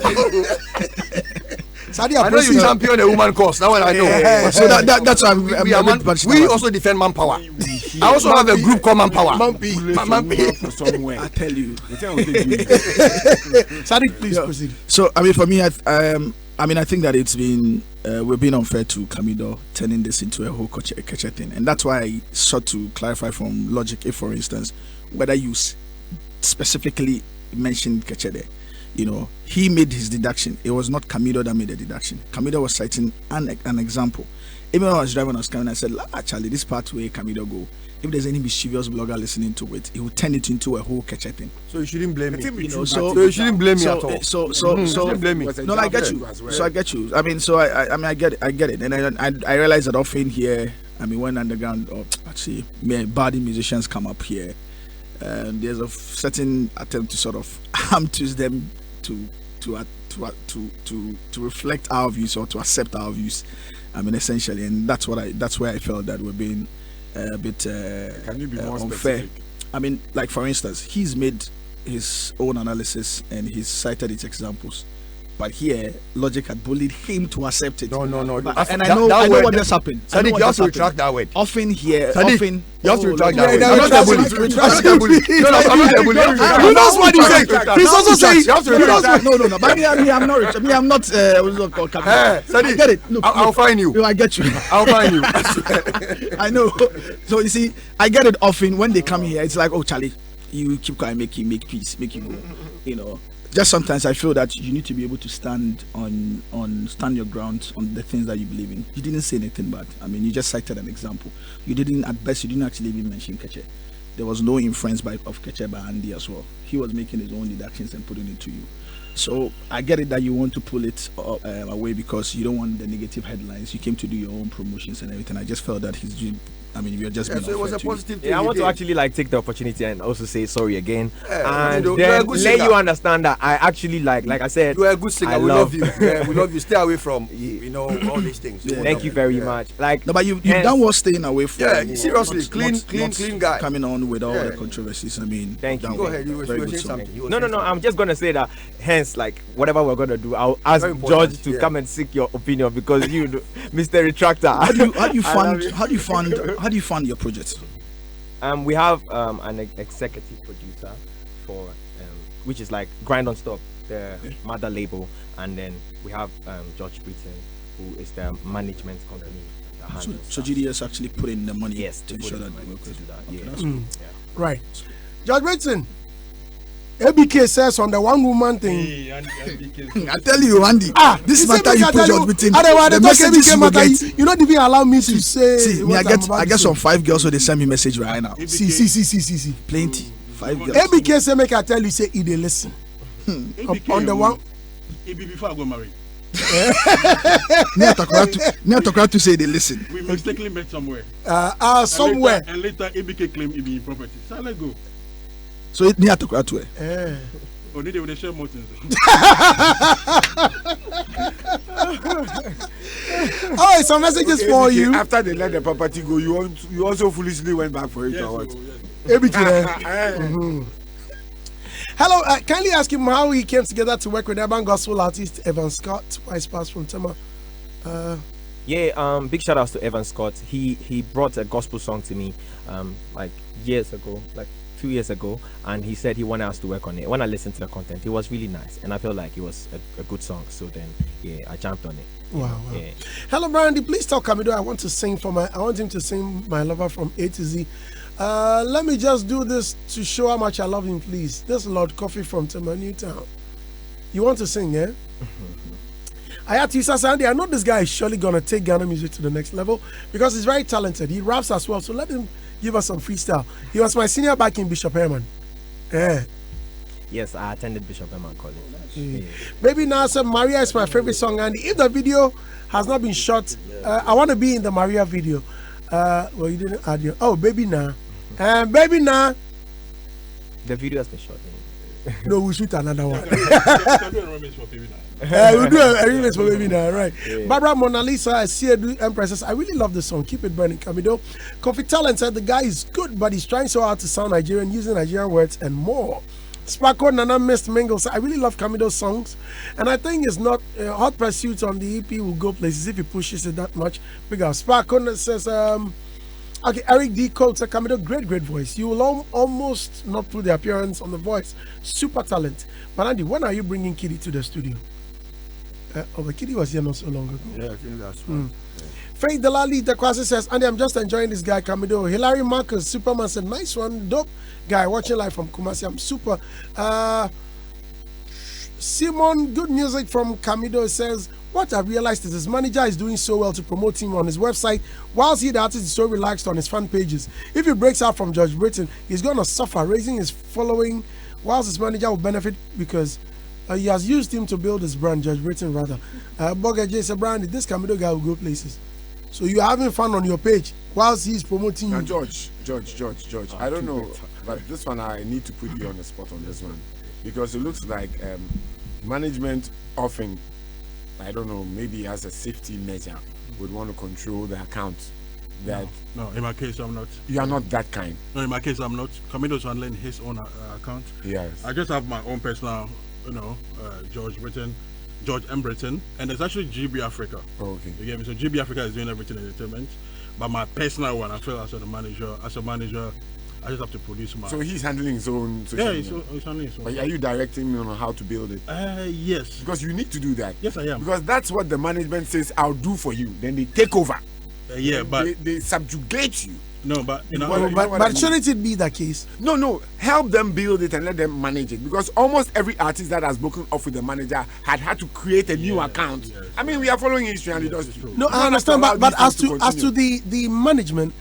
Sadia. I know you champion a woman cause. That one I know. Yeah. So that's why We are we also defend manpower. I also have a group called manpower. Somewhere. I tell you. Sadiq, please proceed. So for me, I think that it's been we've been unfair to Camidoh turning this into a whole Ketchup thing, and that's why I sought to clarify from Logic, if for instance, whether you specifically mentioned Ketchup there. he made his deduction. It was not Camidoh that made the deduction. Camidoh was citing an example. Even when I was driving, I was coming, I said, actually, this part where Camidoh go, if there's any mischievous blogger listening to it, he will turn it into a whole catch thing. So you shouldn't blame me. So you shouldn't blame me at all. So blame me. No, I get you. So I get you. I mean, so I get it. And I realize that often here, I mean, when underground or actually body musicians come up here, there's a certain attempt to sort of arm twist them to reflect our views or to accept our views. I mean, essentially, and that's where I felt that we're being a bit Can you be more unfair. specific? I mean, like for instance, he's made his own analysis and he's cited its examples. But here, Logic had bullied him to accept it. No. But, and I know what just happened. Sadiq, you have to retract that word. Often here, Sadiq, you have to retract that yeah, word. I'm not a bully. I'm not a bully. No, I'm not a bully. He knows what he's saying. He's also saying. You have to retract. No. But I'm not rich. I'm not. What's it called? Sadiq, I get it. Look, I'll find you. No, I get you. I'll find you. I know. So you see, I get it often when they come here. It's like, oh, Charlie, you keep quiet, make peace, make you go. Just sometimes I feel that you need to be able to stand your ground on the things that you believe in. You didn't say anything bad. I mean, you just cited an example. You didn't actually even mention Keche. There was no influence of Keche by Andy as well. He was making his own deductions and putting it to you. So I get it that you want to pull it away because you don't want the negative headlines. You came to do your own promotions and everything. I just felt that you're just being So it was a unfair to positive thing. Yeah, I want to actually take the opportunity and also say sorry again, and then let you understand that I actually like I said, you are a good singer. We love you. Yeah, we love you. Stay away from all these things. Thank you very much. No, but you've done well staying away from. Yeah, seriously, clean guy. Coming on with all the controversies. I mean, thank you. Go ahead. You were saying something. No. I'm just gonna say that. Hence, whatever we're gonna do, I'll ask George to come and seek your opinion because you, Mr. Retractor. How do you fund your project? We have an executive producer for which is like Grind on Stop, the mother label, and then we have George Britton, who is the management company. So GDS actually put in the money, to ensure that we could do that. Okay, Yeah. that's cool. Right. George Britton, ABK says on the one woman thing. I tell you, Andy. This matter you put George Britton. The message matter. You not even allow me to say. See, I get some 5 girls who they send me message right now. See. Plenty. 5 girls. ABK say make I tell you say they listen. On the one. Before I go marry. Near to say they listen. We mistakenly met somewhere. Somewhere. And later ABK claimed it being property. So let's go. So it near to cry to Or did they with the share more things? Oh, some messages for you. After they let the property go, you also foolishly went back for it or what? ABK. Hello, kindly ask him how he came together to work with urban gospel artist Evan Scott, Vice Pass from Tema. Big shout outs to Evan Scott. He brought a gospel song to me years ago, 2 years ago, and he said he wanted us to work on it. When I listened to the content, it was really nice, and I felt like it was a good song. So then, I jumped on it. Wow. Yeah. Hello, Brandy. Please tell Camidoh I want him to sing My Lover from A to Z. Let me just do this to show how much I love him, please. This Lord Coffee from Tema Newtown. You want to sing, yeah? I had to use Sandy. I know this guy is surely gonna take Ghana music to the next level because he's very talented. He raps as well, so let him give us some freestyle. He was my senior back in Bishop Herman. Yeah. Yes, I attended Bishop Herman College. Yeah. Baby Now said Maria is my favorite song, and if the video has not been shot, I want to be in the Maria video. Well, you didn't add your. Oh, Baby Now. Baby Now. The video has been shot. No, we'll shoot another one. We'll do a remix for Baby Now, right? Yeah. Barbara Mona Lisa, Siedu Empresses. I really love the song. Keep it burning, Camidoh. Coffee Talent said the guy is good, but he's trying so hard to sound Nigerian, using Nigerian words and more. Sparko Nana Mist Mingles. I really love Camidoh's songs, and I think it's not Hot Pursuit on the EP will go places if he pushes it that much. Big up. Sparko says, okay, Eric D. Coates, Camidoh, great voice. You will almost not put the appearance on the voice. Super talent. But Andy, when are you bringing Kitty to the studio? The Kitty was here not so long ago. Yeah, I think that's right. Faith Delali Dekwasi says, Andy, I'm just enjoying this guy, Camidoh. Hilary Marcus, Superman said, nice one, dope guy, watching live from Kumasi. I'm super. Simon, good music from Camidoh says, what I've realized is his manager is doing so well to promote him on his website, whilst he, the artist, is so relaxed on his fan pages. If he breaks out from Judge Britain, he's going to suffer, raising his following, whilst his manager will benefit because he has used him to build his brand, Judge Britain rather. Boga J said, Brandy, this Camidoh guy will go places. So you're having fun on your page whilst he's promoting now, you. George, I don't know, but this one I need to put you on the spot on this one because it looks like management often, I don't know, maybe as a safety measure, would want to control the account. That no, in my case, I'm not. You are not that kind. No, in my case, I'm not. Camidoh's handling his own account. Yes. I just have my own personal, George M. Britain, and there's actually GB Africa. Oh, okay. You get me? So GB Africa is doing everything in entertainment, but my personal one, I feel as a manager, I just have to produce my. So he's handling his own social media. He's handling his own. But are you directing me on how to build it? Yes. Because you need to do that. Yes, I am. Because that's what the management says, I'll do for you. Then they take over. But they subjugate you. No, but But shouldn't it be the case? No. Help them build it and let them manage it. Because almost every artist that has broken off with the manager had to create a new account. Yes. I mean, we are following history and it does. No, I understand, but as to the management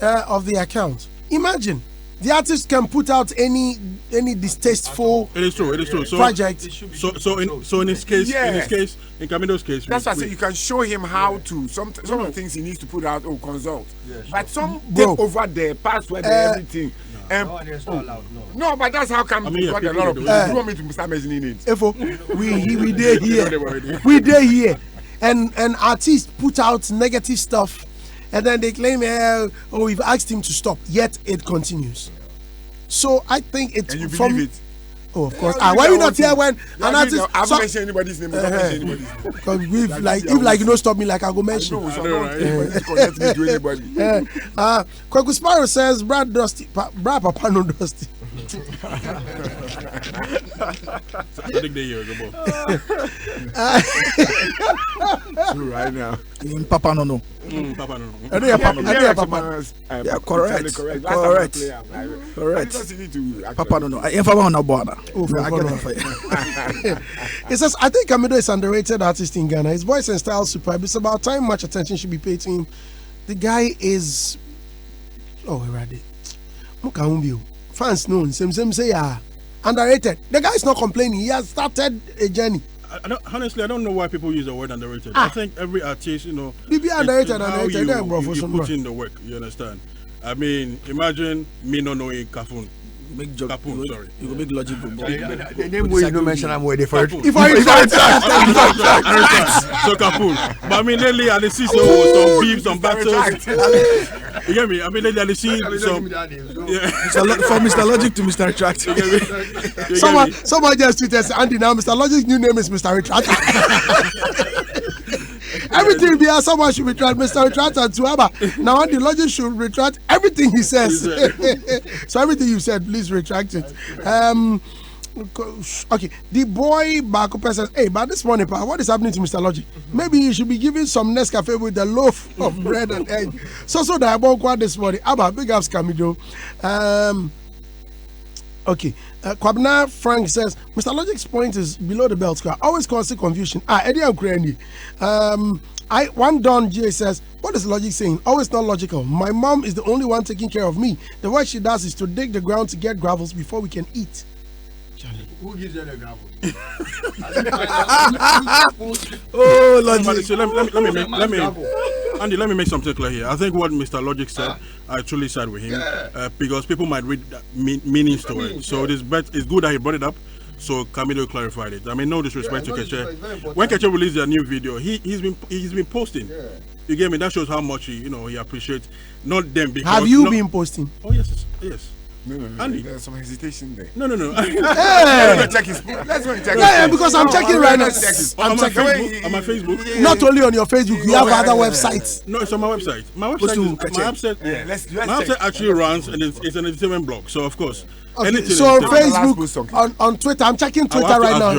of the account, imagine the artist can put out any distasteful. It is true. So, project. So in his case, in Camidoh's case, that's why I say you can show him how to some of the things he needs to put out or consult. Yes. But some take over the password and everything. No, but that's how come we got a lot of people. You want me to start mentioning names? We did here. We did here. And artists put out negative stuff. And then they claim, we've asked him to stop. Yet it continues. So I think it's and you from. Believe it? Oh, of course. Why you not here when an artist? I've mentioned anybody's name. Because if you don't stop me, like I go mention. I know, right? Connect me to anybody. Kwaku Sparrow says, Brad Dusty, Brad Papa no Dusty. I think they True right now. Papa no. Papa no. I know your Papa. Yeah, correct. Because you need to. Papa no. I am Papa no border. It says, I think Camidoh is underrated artist in Ghana. His voice and style is superb. It's about time much attention should be paid to him. The guy is. Oh, ready. Fans know. Same say underrated. The guy is not complaining. He has started a journey. Honestly, I don't know why people use the word underrated. I think every artist, Be underrated, you put in the work. You understand? I mean, imagine me not knowing Kafun. Kapun, sorry. You will make logic. The name we no mention, I'm waiting for it. If I so Kapun. But I mean, lately, I see some beefs, some battles. You get me? I mean, lately, I see some. From Mr. Logic to Mr. Retract. Someone just tweeted, Andy, now Mr. Logic's new name is Mr. Retract. Everything be someone should retract. Mr. Retract and Tuaba. Now Andy Logic should retract everything he says. So everything you said, please retract it. Okay, the boy Bakupe says, hey, but this morning, what is happening to Mr. Logic? Maybe you should be giving some Nescafe with a loaf of bread and egg. So that I bought quite this morning. Abba, big ups, Camidoh. Okay, Kwabna Frank says, Mr. Logic's point is below the belt square. Always causing confusion. Eddie and Krenny. One Don J says, what is Logic saying? Always not logical. My mom is the only one taking care of me. The work she does is to dig the ground to get gravels before we can eat. Who gives you the gravel? Oh, Logic. So let me make something clear here. I think what Mr. Logic said, I truly side with him because people might read meanings to it. So it's good that he brought it up. So Camidoh clarified it. I mean, no disrespect to Keche. When Keche released a new video, he's been posting. Yeah. You get me? That shows how much he appreciates not them because. Have you been posting? Oh yes. No. Andy. There's some hesitation there. No. Let's check his. Yeah, because I'm checking right now. I'm checking on my Facebook. Yeah. Not only on your Facebook, you have other websites. No, it's on my website. My website actually runs and it's an entertainment blog. So of course. Okay, so Facebook, on Twitter, I'm checking Twitter right now.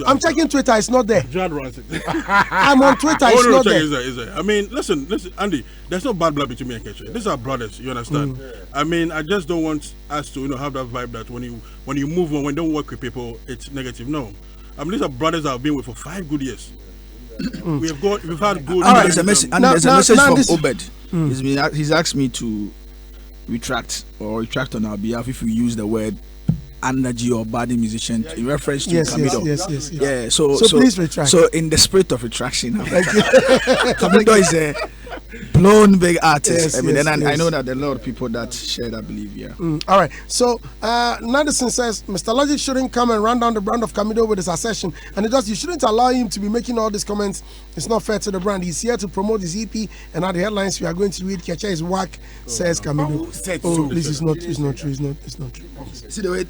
I'm checking Twitter, it's not there. Jad runs it. I'm on Twitter, it's not there. Is there. I mean, listen, Andy, there's no bad blood between me and Keche. These are brothers, you understand? I mean, I just don't want us to have that vibe that when you move on, when you don't work with people, it's negative. No. I mean, these are brothers that have been with for 5 good years. We've had good. And there's a message. And there's a message from this- Obed. He's asked me to retract on our behalf if we use the word energy or body musician in reference to Camidoh. Yes. Yeah. So please retract. So in the spirit of retraction, Camidoh is a blown big artist. I know that there are a lot of people that share that belief. Yeah. All right. So Nandison says Mr. Logic shouldn't come and run down the brand of Camidoh with his accession, and you shouldn't allow him to be making all these comments. It's not fair to the brand. He's here to promote his EP, and at the headlines we are going to read Kecha is whack, says Camidoh. Please, it's not true. It's not true. See the way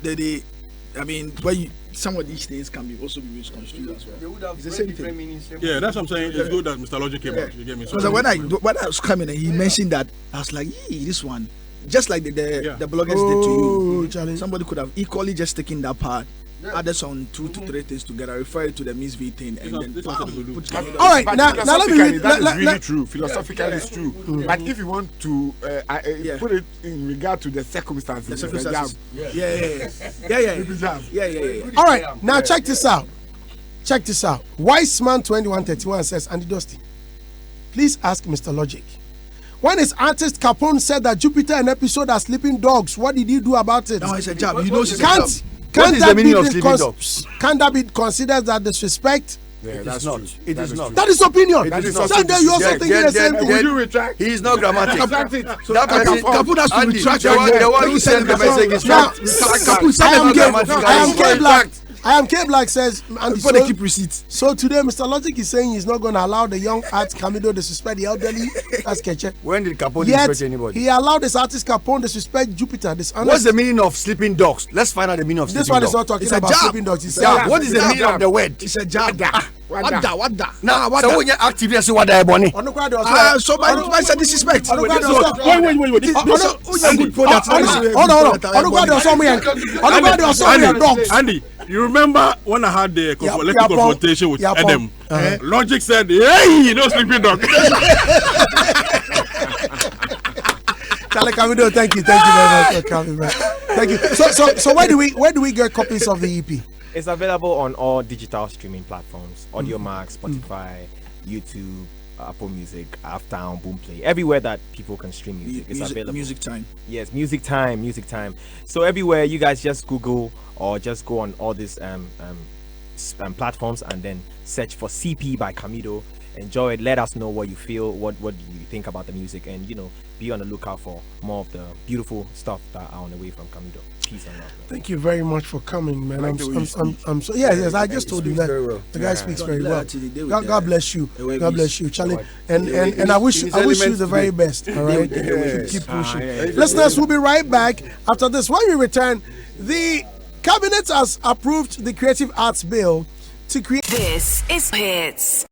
some of these things can be also be misconstrued as well. It's the same thing. Yeah, that's what I'm saying. It's good that Mr. Logic came out. You get me? So Because when I was coming and he mentioned that, I was like, this one, just like the bloggers did to you. Charlie. Somebody could have equally just taken that part, added some 2 to 3 things together, refer it to the Miss V thing, and then this bam, one to put do. Camidoh. All right, now let me read. That is really true. Philosophically, it's true. But if you want to put it in regard to the circumstances, Yeah. All right, now check this out. Wiseman 2131 says, Andy Dusty, please ask Mr. Logic. When his artist Capone said that Jupiter and Episode are sleeping dogs, what did he do about it? No, it's a job. You know, it's a Can't job. What is the meaning of sleeping dogs? Can't that be considered as disrespect? Yeah, It is not. It is not. That is opinion. That is Sunday, you also thinking the same thing. Would you retract? He is not grammatic. Retract it. That person, Capone has to Andy, retract the one who sent the message is Now, not. Capone said I am that K Black. I am K Black says, and before they keep receipts. so today Mr. Logic is saying he's not going to allow the young art Camidoh disrespect the elderly. That's Keche. When did Capone Yet disrespect anybody? he allowed this artist Capone disrespect Jupiter. What's the meaning of sleeping dogs? Let's find out the meaning of This sleeping one dogs. is not talking It's a about jab. sleeping dogs. It's Yeah, what is the meaning of the word? It's a job. Wada. So when you're active, you say what I want. So by said disrespect. Wait. Andy, you remember when I had the electric confrontation with Adam? Logic said, "Hey, no sleeping dog." Charlie Camidoh, thank you very much for coming back. Thank you. So where do we get copies of the EP? It's available on all digital streaming platforms: AudioMax, Spotify, YouTube, Apple Music, Aftown, Boomplay, everywhere that people can stream music. It's available. Music time. Yes, music time. So everywhere, you guys just Google or just go on all these platforms and then search for CP by Camidoh. Enjoy it. Let us know what you feel, what you think about the music, and be on the lookout for more of the beautiful stuff that are on the way from Camidoh. Peace and love. Man. Thank you very much for coming, man. I'm so yes. I just told you that the guy speaks very well. God bless you. God bless you, Charlie. And I wish you the very best. All right, keep pushing. Listeners, we'll be right back after this. When we return, the cabinet has approved the Creative Arts Bill to create. This is Hitz.